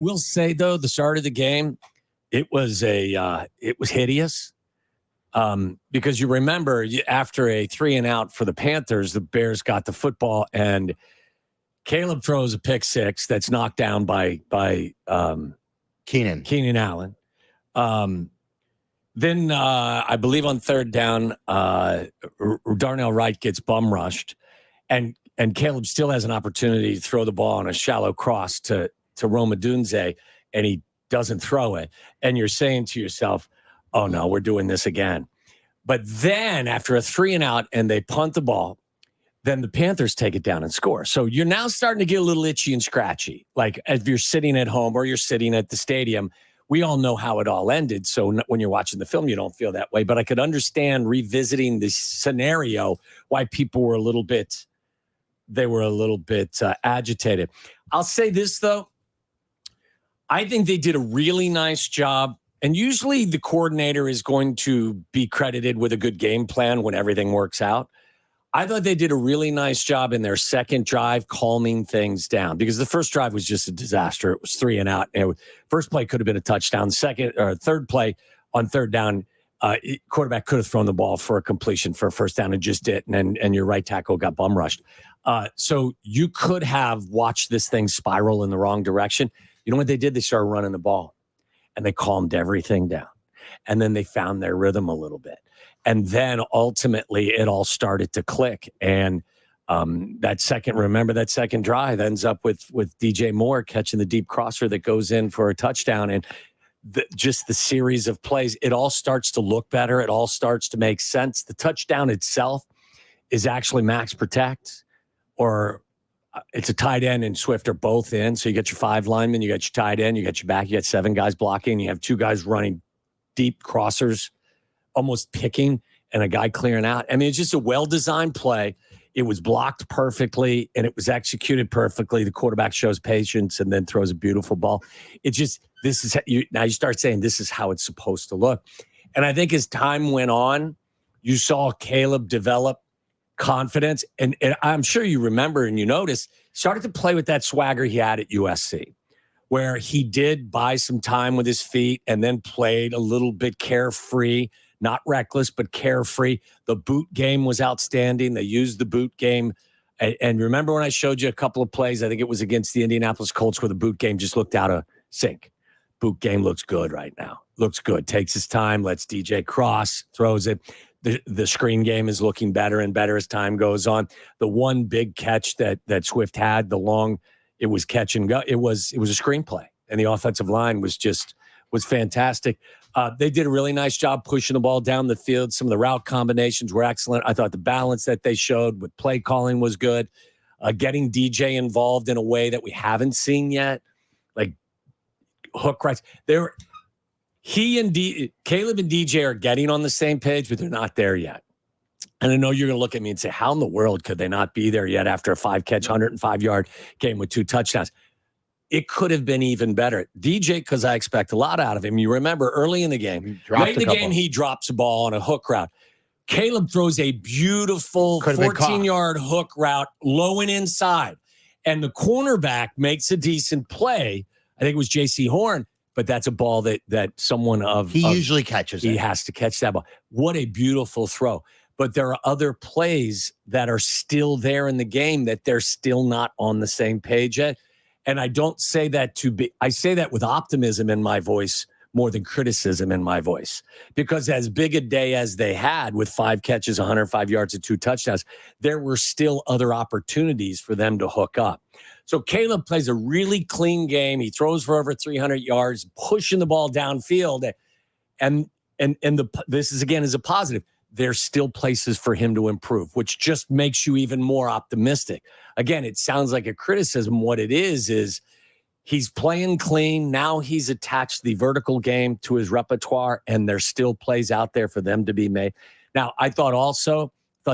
We'll say, though, the start of the game, it was hideous. Because you remember after a 3-and-out for the Panthers, the Bears got the football and Caleb throws a pick six that's knocked down by Keenan Allen. Then I believe on third down, Darnell Wright gets bum rushed, and Caleb still has an opportunity to throw the ball on a shallow cross to Roma Dunze, and he doesn't throw it. And you're saying to yourself, oh, no, we're doing this again. But then after a 3-and-out and they punt the ball, then the Panthers take it down and score. So you're now starting to get a little itchy and scratchy. Like if you're sitting at home or you're sitting at the stadium, we all know how it all ended. So when you're watching the film, you don't feel that way. But I could understand revisiting this scenario, why people were a little bit agitated. I'll say this, though. I think they did a really nice job. And usually the coordinator is going to be credited with a good game plan when everything works out. I thought they did a really nice job in their second drive calming things down, because the first drive was just a disaster. It was 3-and-out. First play could have been a touchdown. Second or third play on third down, quarterback could have thrown the ball for a completion for a first down and just didn't. And your right tackle got bum rushed. So you could have watched this thing spiral in the wrong direction. You know what they did? They started running the ball. And they calmed everything down. And then they found their rhythm a little bit. And then ultimately it all started to click. And that second drive ends up with DJ Moore catching the deep crosser that goes in for a touchdown. And just the series of plays, it all starts to look better. It all starts to make sense. The touchdown itself is actually max protect, or it's a tight end and Swift are both in. So you get your 5 linemen, you got your tight end, you got your back, you got 7 guys blocking, you have 2 guys running deep crossers, almost picking, and a guy clearing out. I mean, it's just a well-designed play. It was blocked perfectly, and it was executed perfectly. The quarterback shows patience and then throws a beautiful ball. It's just, now you start saying this is how it's supposed to look. And I think as time went on, you saw Caleb develop confidence. And I'm sure you remember and you noticed, started to play with that swagger he had at USC, where he did buy some time with his feet and then played a little bit carefree, not reckless, but carefree. The boot game was outstanding. They used the boot game. And remember when I showed you a couple of plays, I think it was against the Indianapolis Colts, where the boot game just looked out of sync. Boot game looks good right now. Looks good. Takes his time, lets DJ cross, throws it. The screen game is looking better and better as time goes on. The one big catch that Swift had, it was catch and go. It was a screenplay, and the offensive line was fantastic. They did a really nice job pushing the ball down the field. Some of the route combinations were excellent. I thought the balance that they showed with play calling was good. Getting DJ involved in a way that we haven't seen yet, like hook rights. Caleb and DJ are getting on the same page, but they're not there yet. And I know you're going to look at me and say, how in the world could they not be there yet after a 5-catch, 105-yard game with 2 touchdowns? It could have been even better. DJ, because I expect a lot out of him. You remember early in the game, he drops a ball on a hook route. Caleb throws a beautiful 14-yard hook route low and inside. And the cornerback makes a decent play. I think it was J.C. Horn. But that's a ball that someone usually catches. He has to catch that ball. What a beautiful throw. But there are other plays that are still there in the game that they're still not on the same page yet. And I don't say that I say that with optimism in my voice more than criticism in my voice. Because as big a day as they had with 5 catches, 105 yards and 2 touchdowns, there were still other opportunities for them to hook up. So Caleb plays a really clean game. He throws for over 300 yards, pushing the ball downfield. And this is a positive. There's still places for him to improve, which just makes you even more optimistic. Again, it sounds like a criticism. What it is he's playing clean. Now he's attached the vertical game to his repertoire, and there's still plays out there for them to be made. Now, I thought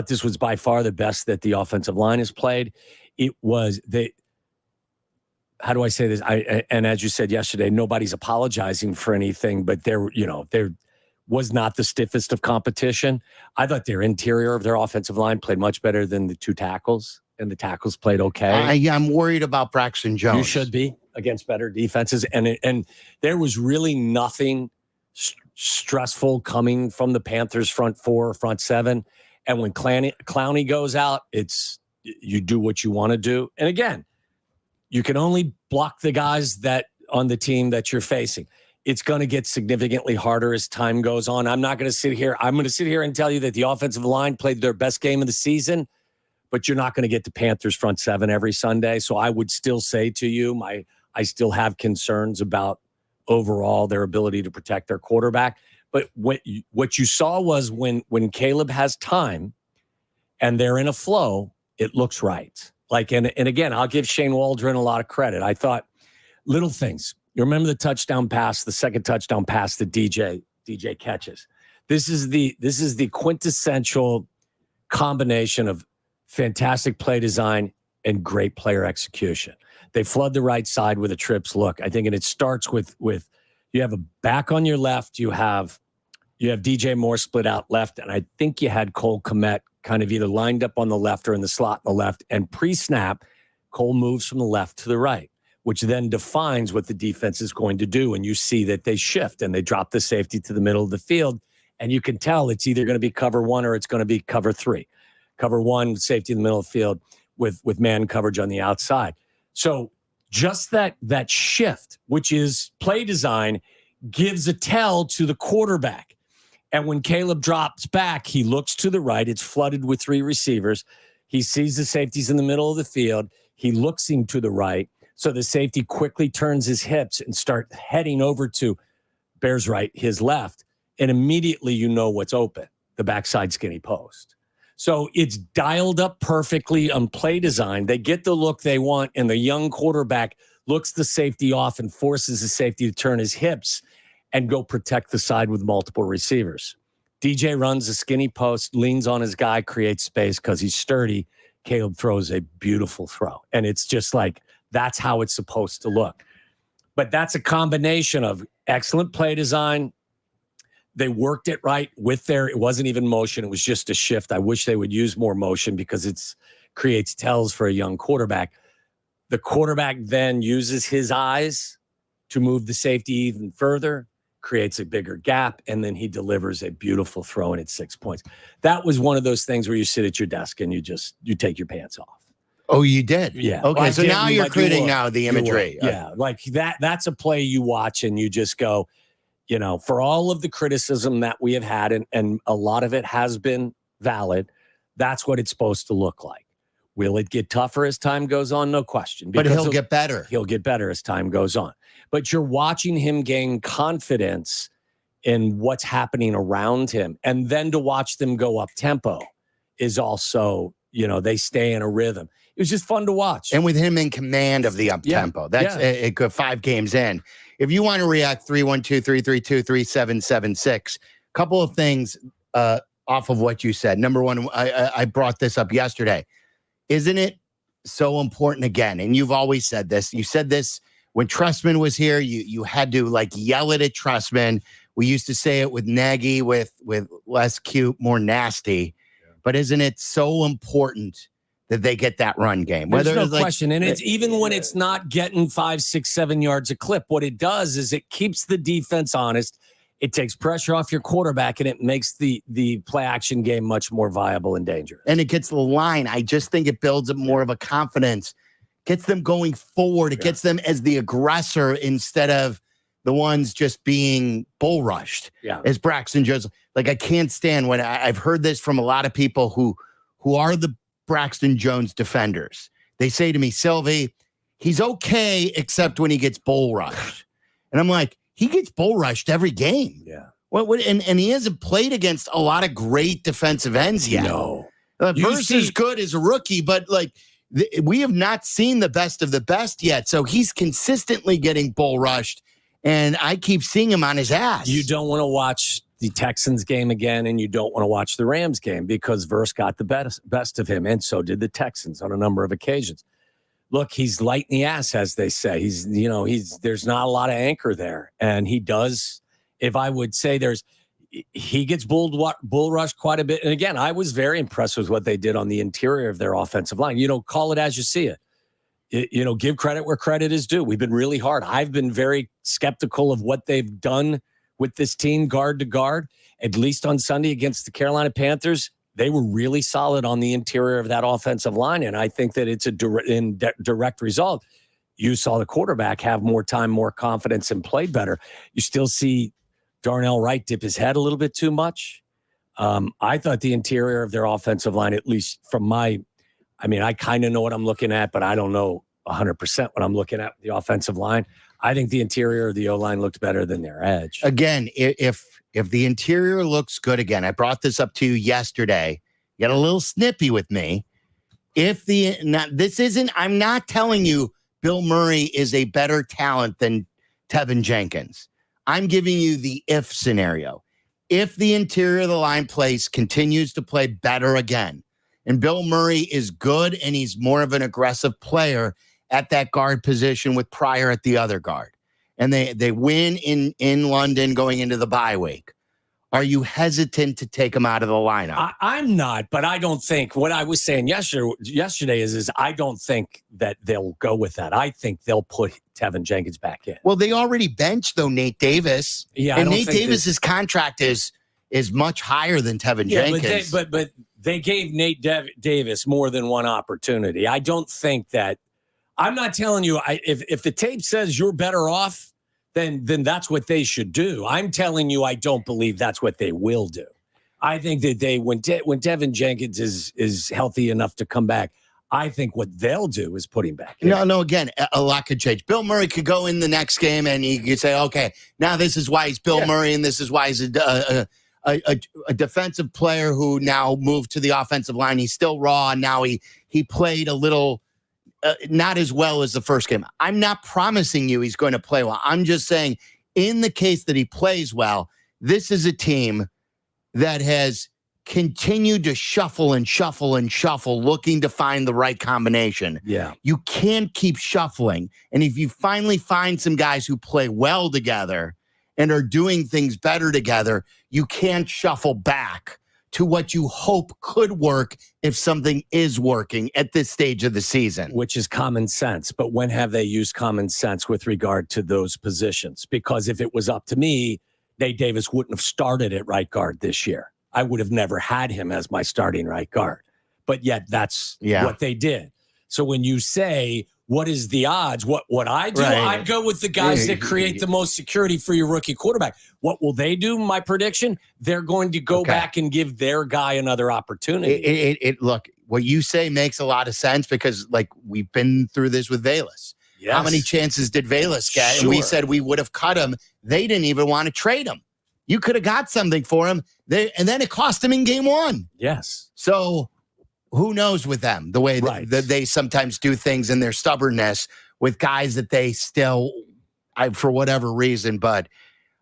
this was by far the best that the offensive line has played. It was how do I say this? And as you said yesterday, nobody's apologizing for anything, but there was not the stiffest of competition. I thought their interior of their offensive line played much better than the 2 tackles, and the tackles played okay. I'm worried about Braxton Jones. You should be. against better defenses. And there was really nothing stressful coming from the Panthers front four, front seven. And when Clowney goes out, you do what you want to do. And again, you can only block the guys that on the team that you're facing. It's going to get significantly harder as time goes on. I'm not going to sit here. I'm going to sit here and tell you that the offensive line played their best game of the season, but you're not going to get the Panthers front seven every Sunday. So I would still say to you, I still have concerns about overall their ability to protect their quarterback. But what you saw was when Caleb has time and they're in a flow, it looks right. And again, I'll give Shane Waldron a lot of credit. I thought little things. You remember the touchdown pass, the second touchdown pass that DJ catches. This is the quintessential combination of fantastic play design and great player execution. They flood the right side with a trips look. I think, and it starts with you have a back on your left, you have DJ Moore split out left, and I think you had Cole Kmet kind of either lined up on the left or in the slot on the left, and pre-snap, Cole moves from the left to the right, which then defines what the defense is going to do. And you see that they shift and they drop the safety to the middle of the field, and you can tell it's either going to be cover one or it's going to be cover three. Cover one, safety in the middle of the field with man coverage on the outside. So just that shift, which is play design, gives a tell to the quarterback. And when Caleb drops back, he looks to the right. It's flooded with three receivers. He sees the safeties in the middle of the field. He looks him to the right. So the safety quickly turns his hips and start heading over to Bear's right, his left. And immediately you know what's open, the backside skinny post. So it's dialed up perfectly on play design. They get the look they want, and the young quarterback looks the safety off and forces the safety to turn his hips and go protect the side with multiple receivers. DJ runs a skinny post, leans on his guy, creates space because he's sturdy. Caleb throws a beautiful throw. And it's just like, that's how it's supposed to look. But that's a combination of excellent play design. They worked it right it wasn't even motion. It was just a shift. I wish they would use more motion because it creates tells for a young quarterback. The quarterback then uses his eyes to move the safety even further, creates a bigger gap, and then he delivers a beautiful throw, and it's 6 points. That was one of those things where you sit at your desk and you take your pants off. Oh, you did? Yeah. Okay, well, so now you're creating now the imagery. Yeah, like that's a play you watch and you just go, for all of the criticism that we have had, and a lot of it has been valid, that's what it's supposed to look like. Will it get tougher as time goes on? No question. But he'll get better. He'll get better as time goes on. But you're watching him gain confidence in what's happening around him. And then to watch them go up tempo is also, they stay in a rhythm. It was just fun to watch. And with him in command of the up tempo. That's it. Good 5 games in. If you want to react, 312-332-3776. Couple of things off of what you said. Number one, I brought this up yesterday. Isn't it so important again? And you've always said this. You said this when Trustman was here. You had to yell it at Trustman. We used to say it with Nagy, with less cute, more nasty. Yeah. But isn't it so important that they get that run game? There's no question. And it's even when it's not getting 5, 6, 7 yards a clip, what it does is it keeps the defense honest. It takes pressure off your quarterback, and it makes the play action game much more viable and dangerous. And it gets the line. I just think it builds up more of a confidence, gets them going forward. It gets them as the aggressor instead of the ones just being bull rushed. Yeah. As Braxton Jones. I can't stand when I've heard this from a lot of people who are the Braxton Jones defenders. They say to me, Silvy, he's okay except when he gets bull rushed. And I'm like, he gets bull rushed every game. Yeah. And he hasn't played against a lot of great defensive ends yet. No. Versus good as a rookie, but we have not seen the best of the best yet. So he's consistently getting bull rushed, and I keep seeing him on his ass. You don't want to watch the Texans game again, and you don't want to watch the Rams game because Verse got the best of him, and so did the Texans on a number of occasions. Look, he's light in the ass, as they say. There's not a lot of anchor there. And he does, if I would say he gets bull rushed quite a bit. And again, I was very impressed with what they did on the interior of their offensive line. Call it as you see it. give credit where credit is due. We've been really hard. I've been very skeptical of what they've done with this team guard to guard. At least on Sunday against the Carolina Panthers, they were really solid on the interior of that offensive line, and I think that it's a direct result. You saw the quarterback have more time, more confidence, and play better. You still see Darnell Wright dip his head a little bit too much. I thought the interior of their offensive line, at least from I kind of know what I'm looking at, but I don't know 100% what I'm looking at with the offensive line. I think the interior of the O-line looked better than their edge. Again, if the interior looks good again, I brought this up to you yesterday. You got a little snippy with me. I'm not telling you Bill Murray is a better talent than Tevin Jenkins. I'm giving you the if scenario. If the interior of the line continues to play better again, and Bill Murray is good and he's more of an aggressive player at that guard position with Pryor at the other guard, and they win in London going into the bye week, are you hesitant to take him out of the lineup? I'm not, but I don't think what I was saying yesterday is I don't think that they'll go with that. I think they'll put Tevin Jenkins back in. Well, they already benched, though, Nate Davis. Yeah, and Nate Davis's contract is much higher than Tevin Jenkins. But they gave Nate Davis more than one opportunity. I don't think that – I'm not telling you if the tape says you're better off, then that's what they should do. I'm telling you I don't believe that's what they will do. I think that when Tevin Jenkins is healthy enough to come back, I think what they'll do is put him back in. No, again, a lot could change. Bill Murray could go in the next game and he could say, okay, now this is why he's Bill Murray and this is why he's a defensive player who now moved to the offensive line. He's still raw, and now he played a little not as well as the first game. I'm not promising you he's going to play well. I'm just saying in the case that he plays well, this is a team that has continued to shuffle and shuffle and shuffle, looking to find the right combination. Yeah. You can't keep shuffling. And if you finally find some guys who play well together and are doing things better together, you can't shuffle back to what you hope could work if something is working at this stage of the season. Which is common sense. But when have they used common sense with regard to those positions? Because if it was up to me, Nate Davis wouldn't have started at right guard this year. I would have never had him as my starting right guard. But yet that's what they did. So when you say, what is the odds? What I do, right. I'd go with the guys that create the most security for your rookie quarterback. What will they do? My prediction, they're going to go back and give their guy another opportunity. Look, what you say makes a lot of sense because, like, we've been through this with Velus. Yes. How many chances did Velus get? Sure. And we said we would have cut him. They didn't even want to trade him. You could have got something for him, and then it cost him in game one. Yes. So who knows with them, the way that they sometimes do things and their stubbornness with guys that they still, for whatever reason, but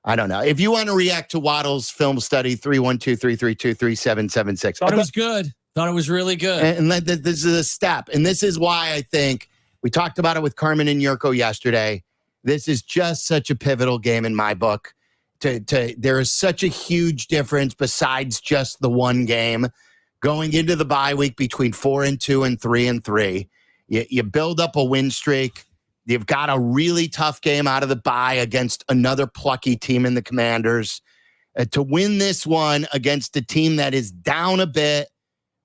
I don't know. If you want to react to Waddle's film study, 312-332-3776. Thought it was good. Thought it was really good. And this is a step. And this is why I think we talked about it with Carmen and Yurko yesterday. This is just such a pivotal game in my book. There is such a huge difference besides just the one game going into the bye week between 4-2 and 3-3. You build up a win streak. You've got a really tough game out of the bye against another plucky team in the Commanders. To win this one against a team that is down a bit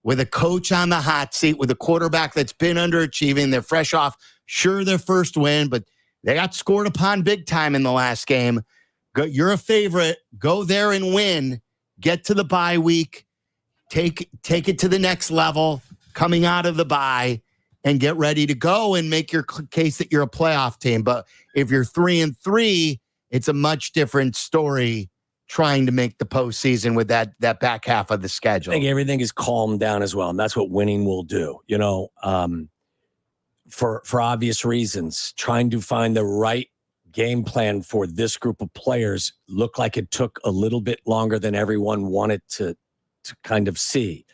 with a coach on the hot seat, with a quarterback that's been underachieving. They're fresh off, their first win, but they got scored upon big time in the last game. You're a favorite. Go there and win. Get to the bye week. Take it to the next level coming out of the bye and get ready to go and make your case that you're a playoff team. But if you're 3-3, it's a much different story trying to make the postseason with that back half of the schedule. I think everything is calmed down as well, and that's what winning will do. For obvious reasons, trying to find the right game plan for this group of players looked like it took a little bit longer than everyone wanted to kind of see.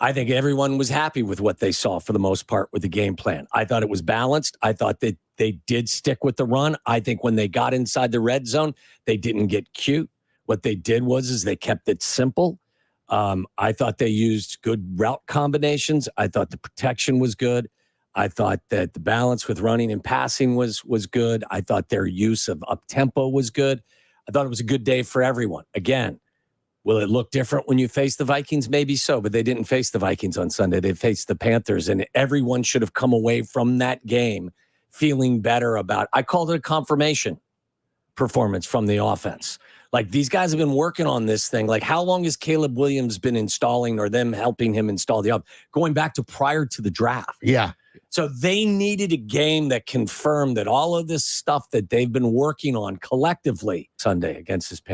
I think everyone was happy with what they saw for the most part with the game plan. I thought it was balanced. I thought that they did stick with the run. I think when they got inside the red zone, they didn't get cute. What they did was they kept it simple. I thought they used good route combinations. I thought the protection was good. I thought that the balance with running and passing was good. I thought their use of up-tempo was good. I thought it was a good day for everyone. Again, will it look different when you face the Vikings? Maybe so, but they didn't face the Vikings on Sunday. They faced the Panthers, and everyone should have come away from that game feeling better about, I called it a confirmation performance from the offense. Like, these guys have been working on this thing. Like, how long has Caleb Williams been installing, or them helping him install the up, going back to prior to the draft? Yeah. So they needed a game that confirmed that all of this stuff that they've been working on collectively Sunday against this Panthers.